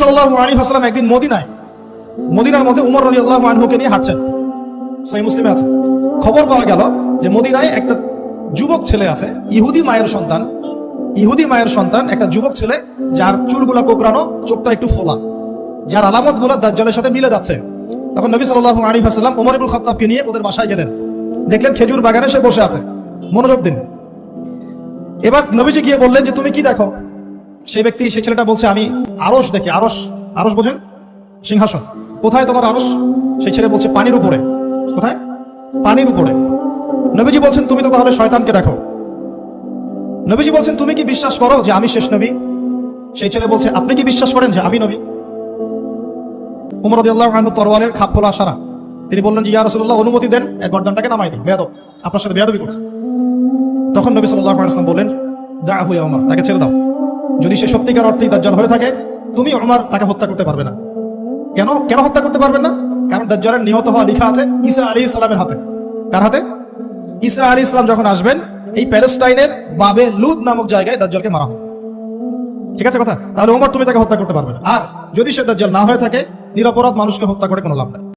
সাল্লাল্লাহু আলাইহি ওয়াসাল্লাম একদিন মদিনার মধ্যে উমর রাদিয়াল্লাহু আনহুকে নিয়ে হাঁটছেন, সহিহ মুসলিমে আছে। খবর পাওয়া গেল যে মদিনায় একটা যুবক ছেলে আছে, ইহুদি মায়ের সন্তান একটা যুবক ছেলে, যার চুলগুলা কোকড়ানো, চোখটা একটু ফোলা, যার আলামতগুলো দাজ্জালের সাথে মিলে যাচ্ছে। তখন নবী সাল্লাল্লাহু আলাইহি ওয়াসাল্লাম ওমর ইবনে খাত্তাবকে নিয়ে ওদের বাসায় গেলেন। দেখলেন খেজুর বাগানে সে বসে আছে, মনোযোগ দিন। এবার নবীজি গিয়ে বললেন যে তুমি কি দেখো? সেই ছেলেটা বলছে আমি আরশ দেখি। আরশ বোঝেন? সিংহাসন। কোথায় তোমার আরশ? সেই ছেলে বলছে পানির উপরে। কোথায়? পানির উপরে। নবীজি বলছেন তুমি তো তাহলে শয়তানকে দেখো। নবীজি বলছেন তুমি কি বিশ্বাস করো যে আমি শেষ নবী? সেই ছেলে বলছে আপনি কি বিশ্বাস করেন যে আমি নবী? উমর রাদিয়াল্লাহু আনহু তরওয়ালের খাপ খোলা সারা। তিনি বললেন যে ইয়া রাসূলুল্লাহ, অনুমতি দেন, এর গর্দানটাকে নামাই দিই, বেয়াদব, আপনার সাথে বেয়াদবি করছে। তখন নবী সাল্লাল্লাহু আলাইহি ওয়াসাল্লাম বললেন দাহু ইয়া উমর, তাকে ছেড়ে দাও। যদি সে সত্যিকার অর্থেই দাজ্জাল হয়ে থাকে, তুমি উমর তাকে হত্যা করতে পারবে না। কেন হত্যা করতে পারবেন না? কারণ দাজ্জালের নিহত হওয়া লেখা আছে ঈসা আলাইহিস সালামের হাতে। কার হাতে? ঈসা আলাইহিস সালাম যখন আসবেন, এই প্যালেস্টাইনের বাবে লুদ নামক জায়গায় দাজ্জালকে মারা হবে। ঠিক আছে কথা? তাহলে ওমর তুমি তাকে হত্যা করতে পারবে না। আর যদি সে দাজ্জাল না হয়ে থাকে, নিরপরাধ মানুষকে হত্যা করে কোনো লাভ নেই।